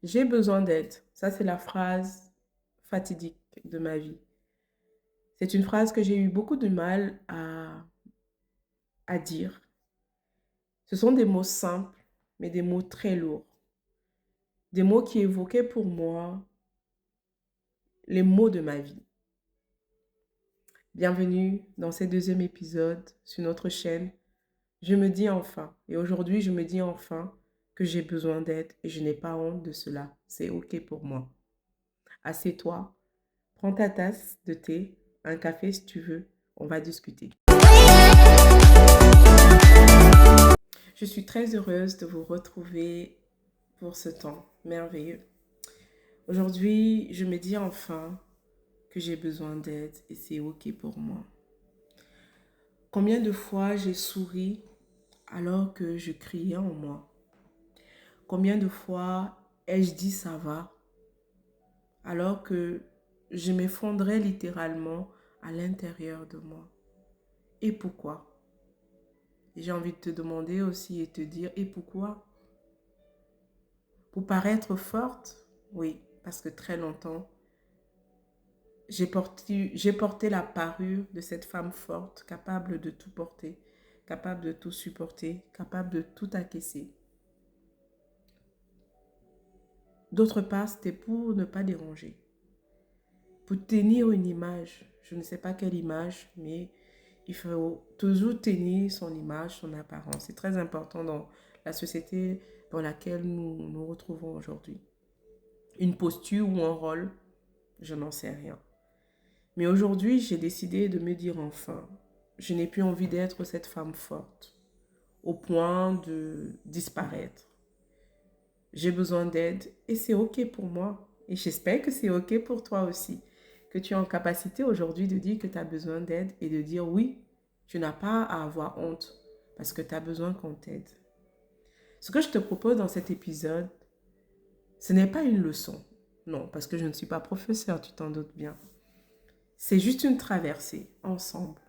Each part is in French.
J'ai besoin d'aide. Ça, c'est la phrase fatidique de ma vie. C'est une phrase que j'ai eu beaucoup de mal à dire. Ce sont des mots simples, mais des mots très lourds. Des mots qui évoquaient pour moi les mots de ma vie. Bienvenue dans ce deuxième épisode sur notre chaîne. Je me dis enfin, et aujourd'hui je me dis enfin que j'ai besoin d'aide et je n'ai pas honte de cela. C'est OK pour moi. Assieds-toi, prends ta tasse de thé, un café si tu veux, on va discuter. Je suis très heureuse de vous retrouver pour ce temps merveilleux. Aujourd'hui, je me dis enfin que j'ai besoin d'aide et c'est OK pour moi. Combien de fois j'ai souri alors que je criais en moi? Combien de fois ai-je dit ça va alors que je m'effondrais littéralement à l'intérieur de moi? Et pourquoi? Et j'ai envie de te demander aussi et te dire, et pourquoi? Pour paraître forte? Oui, parce que très longtemps, j'ai porté la parure de cette femme forte, capable de tout porter, capable de tout supporter, capable de tout acquiescer. D'autre part, c'était pour ne pas déranger, pour tenir une image. Je ne sais pas quelle image, mais il faut toujours tenir son image, son apparence. C'est très important dans la société dans laquelle nous nous retrouvons aujourd'hui. Une posture ou un rôle, je n'en sais rien. Mais aujourd'hui, j'ai décidé de me dire enfin, je n'ai plus envie d'être cette femme forte, au point de disparaître. J'ai besoin d'aide et c'est OK pour moi. Et j'espère que c'est OK pour toi aussi. Que tu es en capacité aujourd'hui de dire que tu as besoin d'aide et de dire oui, tu n'as pas à avoir honte parce que tu as besoin qu'on t'aide. Ce que je te propose dans cet épisode, ce n'est pas une leçon. Non, parce que je ne suis pas professeur, tu t'en doutes bien. C'est juste une traversée ensemble.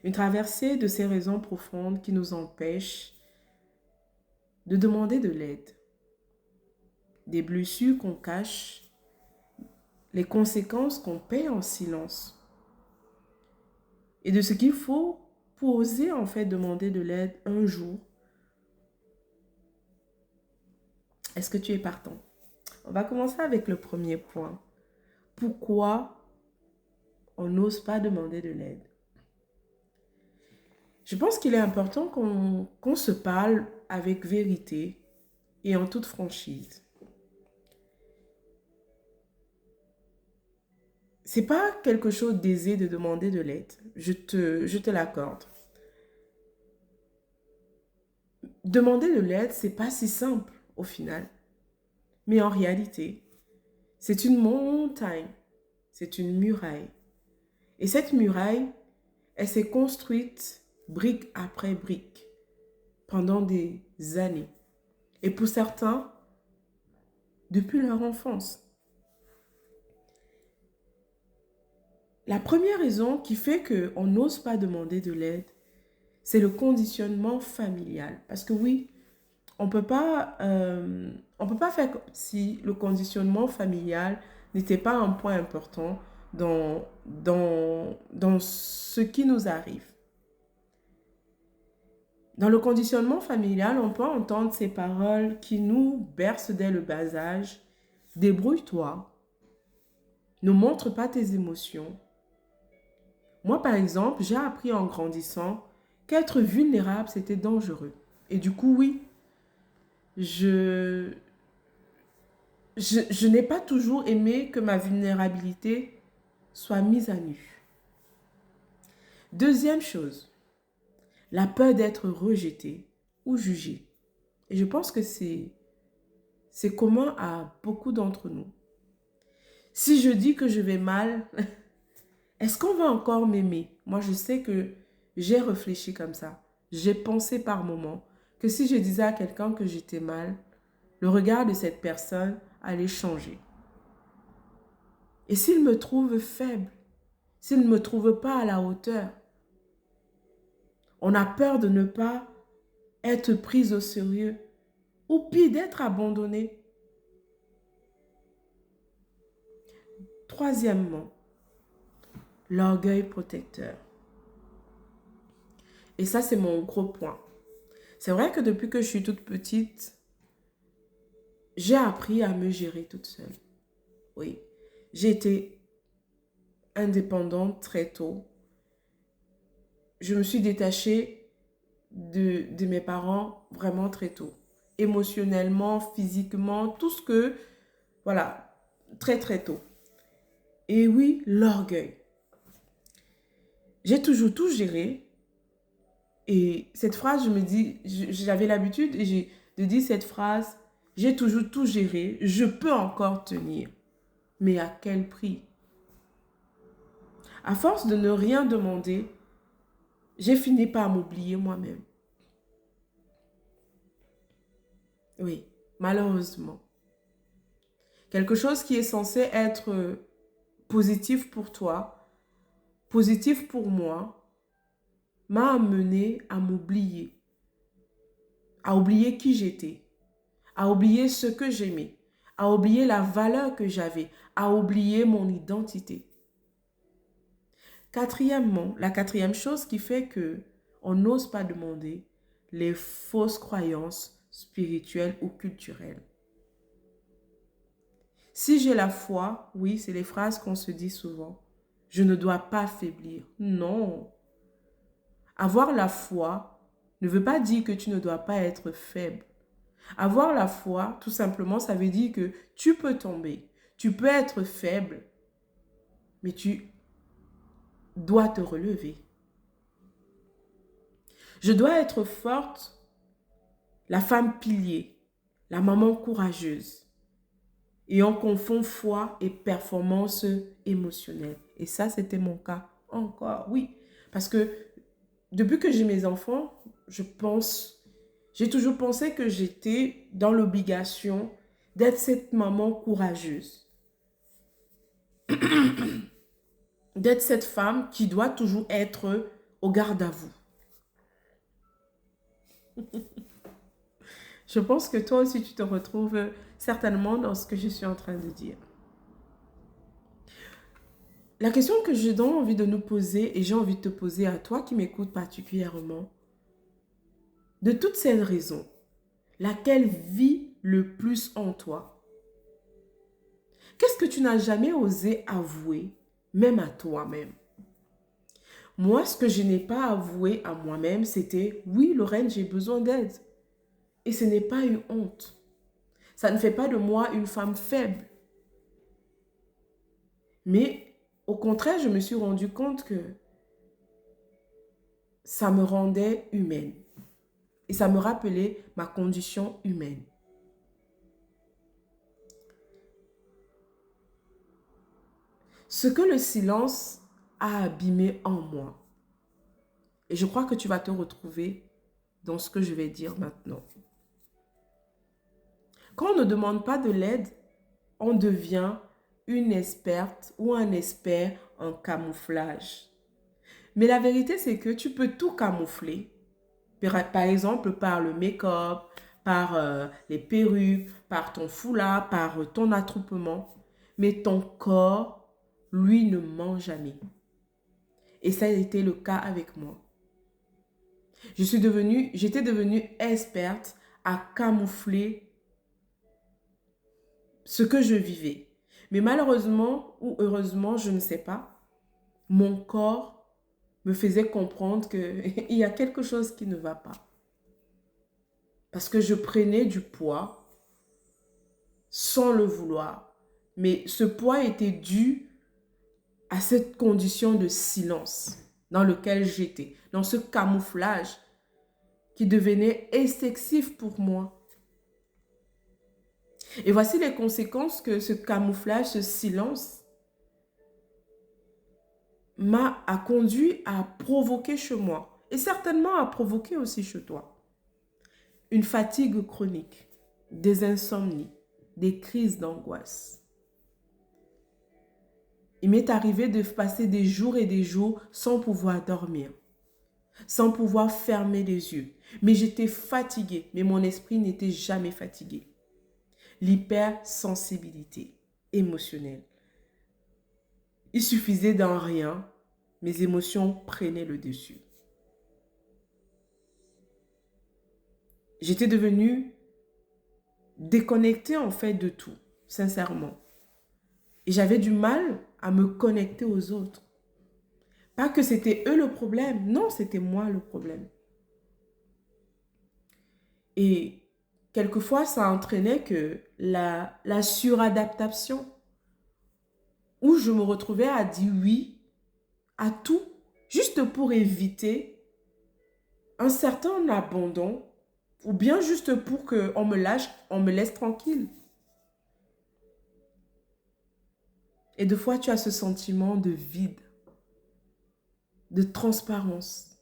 Une traversée de ces raisons profondes qui nous empêchent de demander de l'aide. Des blessures qu'on cache, les conséquences qu'on paie en silence. Et de ce qu'il faut pour oser en fait demander de l'aide un jour. Est-ce que tu es partant? On va commencer avec le premier point. Pourquoi on n'ose pas demander de l'aide? Je pense qu'il est important qu'on se parle avec vérité et en toute franchise. C'est pas quelque chose d'aisé de demander de l'aide. Je te l'accorde. Demander de l'aide, c'est pas si simple au final. Mais en réalité, c'est une montagne, c'est une muraille. Et cette muraille, elle s'est construite brique après brique pendant des années. Et pour certains, depuis leur enfance. La première raison qui fait qu'on n'ose pas demander de l'aide, c'est le conditionnement familial. Parce que oui, on peut pas faire comme si le conditionnement familial n'était pas un point important dans ce qui nous arrive. Dans le conditionnement familial, on peut entendre ces paroles qui nous bercent dès le bas âge. Débrouille-toi, ne montre pas tes émotions. Moi, par exemple, j'ai appris en grandissant qu'être vulnérable, c'était dangereux. Et du coup, oui, je, je n'ai pas toujours aimé que ma vulnérabilité soit mise à nu. Deuxième chose, la peur d'être rejeté ou jugé. Et je pense que c'est commun à beaucoup d'entre nous. Si je dis que je vais mal, est-ce qu'on va encore m'aimer? Moi, je sais que j'ai réfléchi comme ça. J'ai pensé par moments que si je disais à quelqu'un que j'étais mal, le regard de cette personne allait changer. Et s'il me trouve faible, s'il ne me trouve pas à la hauteur, on a peur de ne pas être prise au sérieux ou pire d'être abandonné. troisièmement, l'orgueil protecteur. Et ça, c'est mon gros point. C'est vrai que depuis que je suis toute petite, j'ai appris à me gérer toute seule. Oui, j'ai été indépendante très tôt. Je me suis détachée de mes parents vraiment très tôt. Émotionnellement, physiquement, tout ce que... Voilà, très très tôt. Et oui, l'orgueil. J'ai toujours tout géré. Et cette phrase, je me dis, j'avais l'habitude de dire cette phrase, j'ai toujours tout géré, je peux encore tenir. Mais à quel prix? À force de ne rien demander, j'ai fini par m'oublier moi-même. Oui, malheureusement. Quelque chose qui est censé être positif pour toi, positif pour moi, m'a amené à m'oublier, à oublier qui j'étais, à oublier ce que j'aimais, à oublier la valeur que j'avais, à oublier mon identité. Quatrièmement, la quatrième chose qui fait que on n'ose pas demander les fausses croyances spirituelles ou culturelles. Si j'ai la foi, oui, c'est les phrases qu'on se dit souvent. Je ne dois pas faiblir. Non. Avoir la foi ne veut pas dire que tu ne dois pas être faible. Avoir la foi, tout simplement, ça veut dire que tu peux tomber. Tu peux être faible, mais tu dois te relever. Je dois être forte, la femme pilier, la maman courageuse. Et on confond foi et performance émotionnelle. Et ça, c'était mon cas encore, oui. Parce que depuis que j'ai mes enfants, j'ai toujours pensé que j'étais dans l'obligation d'être cette maman courageuse. D'être cette femme qui doit toujours être au garde à vous. Je pense que toi aussi, tu te retrouves certainement dans ce que je suis en train de dire. La question que j'ai donc envie de nous poser, et j'ai envie de te poser à toi qui m'écoutes particulièrement, de toutes ces raisons, laquelle vit le plus en toi? Qu'est-ce que tu n'as jamais osé avouer, même à toi-même? Moi, ce que je n'ai pas avoué à moi-même, c'était, oui, Lorraine, j'ai besoin d'aide. Et ce n'est pas une honte. Ça ne fait pas de moi une femme faible. Mais au contraire, je me suis rendu compte que ça me rendait humaine. Et ça me rappelait ma condition humaine. Ce que le silence a abîmé en moi. Et je crois que tu vas te retrouver dans ce que je vais dire maintenant. Quand on ne demande pas de l'aide, on devient une experte ou un expert en camouflage. Mais la vérité, c'est que tu peux tout camoufler. Par exemple, par le make-up, par les perruques, par ton foulard, par ton attroupement. Mais ton corps, lui, ne ment jamais. Et ça a été le cas avec moi. J'étais devenue experte à camoufler ce que je vivais. Mais malheureusement ou heureusement, je ne sais pas, mon corps me faisait comprendre qu'il y a quelque chose qui ne va pas. Parce que je prenais du poids sans le vouloir. Mais ce poids était dû à cette condition de silence dans lequel j'étais, dans ce camouflage qui devenait excessif pour moi. Et voici les conséquences que ce camouflage, ce silence a conduit à provoquer chez moi et certainement à provoquer aussi chez toi. Une fatigue chronique, des insomnies, des crises d'angoisse. Il m'est arrivé de passer des jours et des jours sans pouvoir dormir, sans pouvoir fermer les yeux. Mais j'étais fatiguée, mais mon esprit n'était jamais fatigué. L'hypersensibilité émotionnelle. il suffisait d'un rien, mes émotions prenaient le dessus. J'étais devenue déconnectée en fait de tout, sincèrement. Et j'avais du mal à me connecter aux autres. Pas que c'était eux le problème, non, c'était moi le problème. Et quelquefois, ça entraînait que la suradaptation, où je me retrouvais à dire oui à tout, juste pour éviter un certain abandon, ou bien juste pour qu'on me lâche, on me laisse tranquille. Et des fois, tu as ce sentiment de vide, de transparence,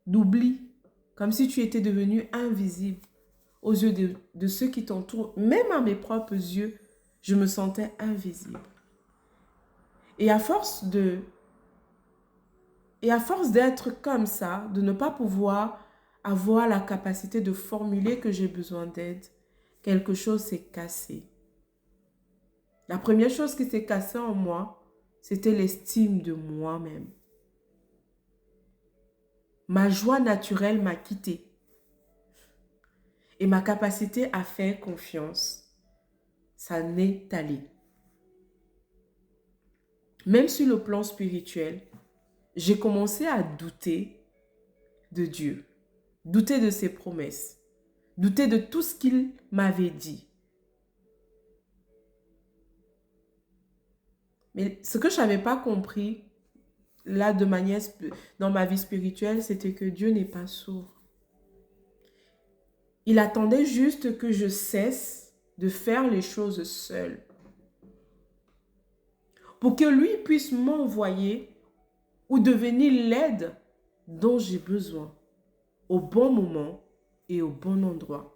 d'oubli, comme si tu étais devenu invisible aux yeux de ceux qui t'entourent. Même à mes propres yeux, je me sentais invisible. Et à force d'être comme ça, de ne pas pouvoir avoir la capacité de formuler que j'ai besoin d'aide, quelque chose s'est cassé. La première chose qui s'est cassée en moi, c'était l'estime de moi-même. Ma joie naturelle m'a quittée. Et ma capacité à faire confiance, ça n'est allé. Même sur le plan spirituel, j'ai commencé à douter de Dieu, douter de ses promesses, douter de tout ce qu'il m'avait dit. Mais ce que je n'avais pas compris, là, dans ma vie spirituelle, c'était que Dieu n'est pas sourd. Il attendait juste que je cesse de faire les choses seule, pour que lui puisse m'envoyer ou devenir l'aide dont j'ai besoin, au bon moment et au bon endroit.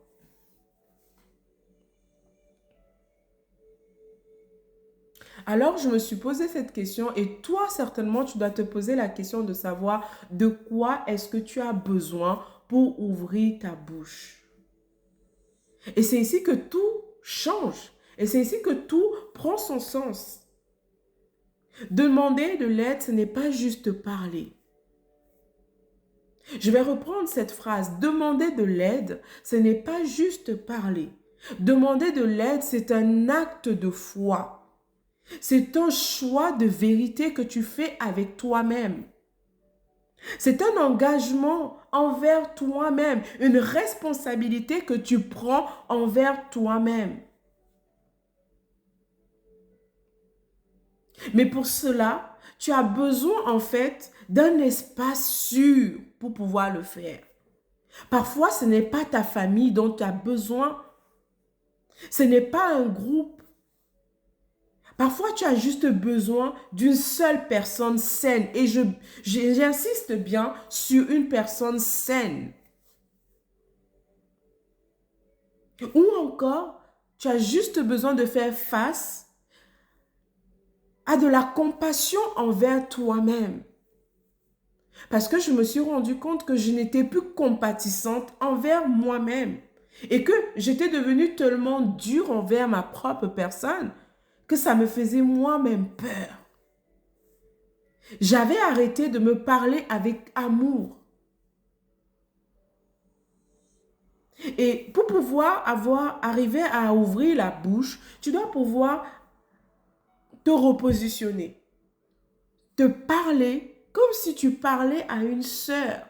Alors, je me suis posé cette question et toi, certainement, tu dois te poser la question de savoir de quoi est-ce que tu as besoin pour ouvrir ta bouche. Et c'est ici que tout change. Et c'est ici que tout prend son sens. Demander de l'aide, ce n'est pas juste parler. Je vais reprendre cette phrase. Demander de l'aide, ce n'est pas juste parler. Demander de l'aide, c'est un acte de foi. C'est un choix de vérité que tu fais avec toi-même. C'est un engagement envers toi-même, une responsabilité que tu prends envers toi-même. Mais pour cela, tu as besoin en fait d'un espace sûr pour pouvoir le faire. Parfois, ce n'est pas ta famille dont tu as besoin. Ce n'est pas un groupe. Parfois, tu as juste besoin d'une seule personne saine. Et j'insiste bien sur une personne saine. Ou encore, tu as juste besoin de faire face à de la compassion envers toi-même. Parce que je me suis rendu compte que je n'étais plus compatissante envers moi-même. Et que j'étais devenue tellement dure envers ma propre personne que ça me faisait moi-même peur. J'avais arrêté de me parler avec amour. Et pour pouvoir arriver à ouvrir la bouche, tu dois pouvoir te repositionner. Te parler comme si tu parlais à une sœur,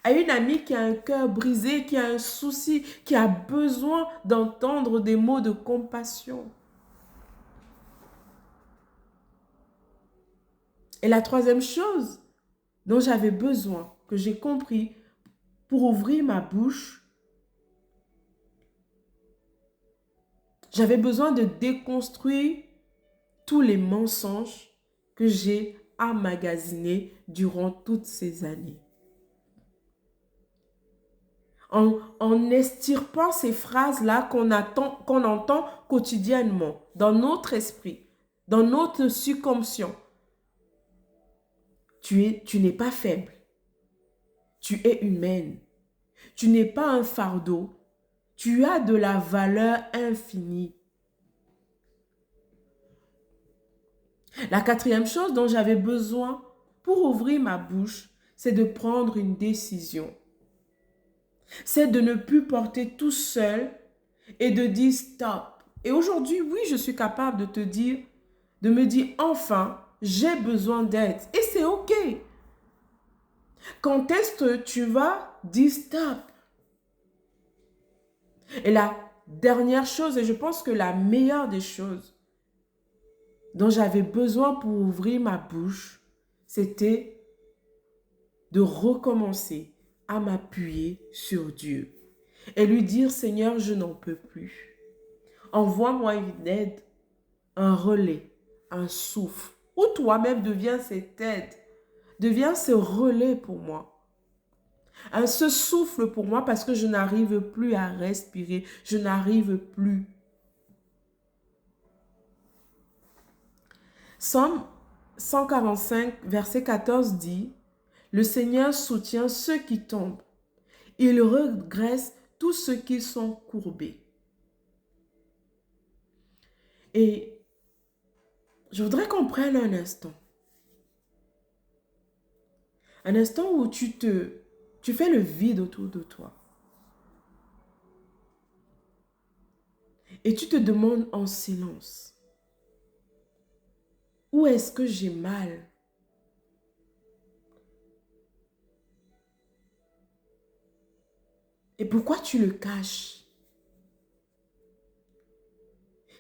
à une amie qui a un cœur brisé, qui a un souci, qui a besoin d'entendre des mots de compassion. Et la troisième chose dont j'avais besoin, que j'ai compris pour ouvrir ma bouche, j'avais besoin de déconstruire tous les mensonges que j'ai emmagasinés durant toutes ces années. En extirpant ces phrases-là qu'on entend quotidiennement dans notre esprit, dans notre subconscient. Tu n'es pas faible. Tu es humaine. Tu n'es pas un fardeau. Tu as de la valeur infinie. La quatrième chose dont j'avais besoin pour ouvrir ma bouche, c'est de prendre une décision. C'est de ne plus porter tout seul et de dire stop. Et aujourd'hui, oui, je suis capable de te dire, de me dire enfin, j'ai besoin d'aide. Et c'est OK. Quand est-ce que tu vas dire stop? Et la dernière chose, et je pense que la meilleure des choses dont j'avais besoin pour ouvrir ma bouche, c'était de recommencer à m'appuyer sur Dieu et lui dire, Seigneur, je n'en peux plus. Envoie-moi une aide, un relais, un souffle, ou toi-même deviens cette aide, deviens ce relais pour moi. Ce souffle pour moi parce que je n'arrive plus à respirer, je n'arrive plus. Psaume 145, verset 14 dit, « Le Seigneur soutient ceux qui tombent. Il redresse tous ceux qui sont courbés. » Et je voudrais qu'on prenne un instant. Un instant où tu fais le vide autour de toi. Et tu te demandes en silence, où est-ce que j'ai mal? Et pourquoi tu le caches?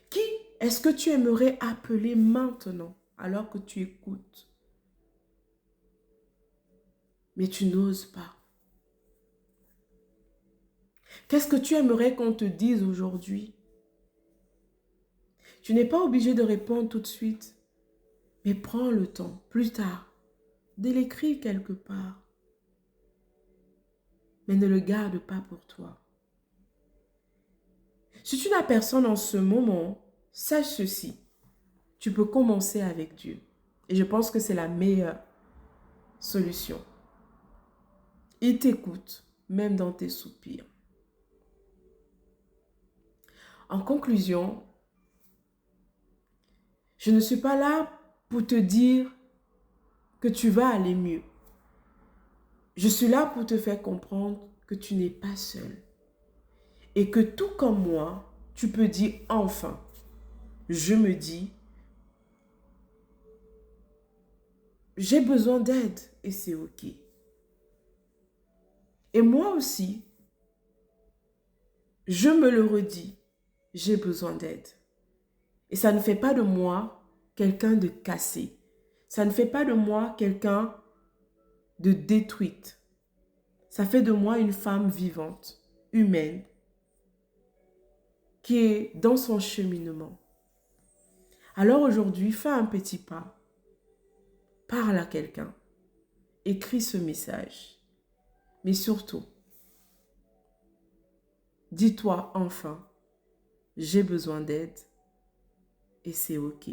Qui est-ce que tu aimerais appeler maintenant alors que tu écoutes? Mais tu n'oses pas. Qu'est-ce que tu aimerais qu'on te dise aujourd'hui? Tu n'es pas obligé de répondre tout de suite, mais prends le temps, plus tard, de l'écrire quelque part. Mais ne le garde pas pour toi. Si tu n'as personne en ce moment, sache ceci. Tu peux commencer avec Dieu. Et je pense que c'est la meilleure solution. Il t'écoute, même dans tes soupirs. En conclusion, je ne suis pas là pour te dire que tu vas aller mieux. Je suis là pour te faire comprendre que tu n'es pas seul. Et que tout comme moi, tu peux dire enfin, je me dis, j'ai besoin d'aide et c'est OK. Et moi aussi, je me le redis, j'ai besoin d'aide. Et ça ne fait pas de moi quelqu'un de cassé. Ça ne fait pas de moi quelqu'un de détruite. Ça fait de moi une femme vivante, humaine, qui est dans son cheminement. Alors aujourd'hui, fais un petit pas. Parle à quelqu'un. Écris ce message. Mais surtout, dis-toi enfin, j'ai besoin d'aide et c'est OK.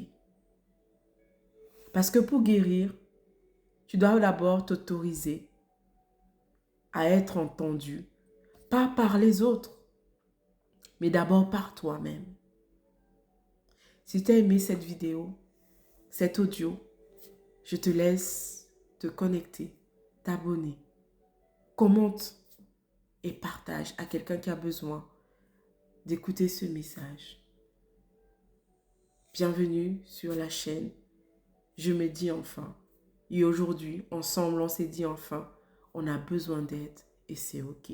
Parce que pour guérir, tu dois d'abord t'autoriser à être entendu, pas par les autres, mais d'abord par toi-même. Si tu as aimé cette vidéo, cet audio, je te laisse te connecter, t'abonner, commente et partage à quelqu'un qui a besoin d'écouter ce message. Bienvenue sur la chaîne Je me dis enfin. Et aujourd'hui, ensemble, on s'est dit enfin, on a besoin d'aide et c'est OK.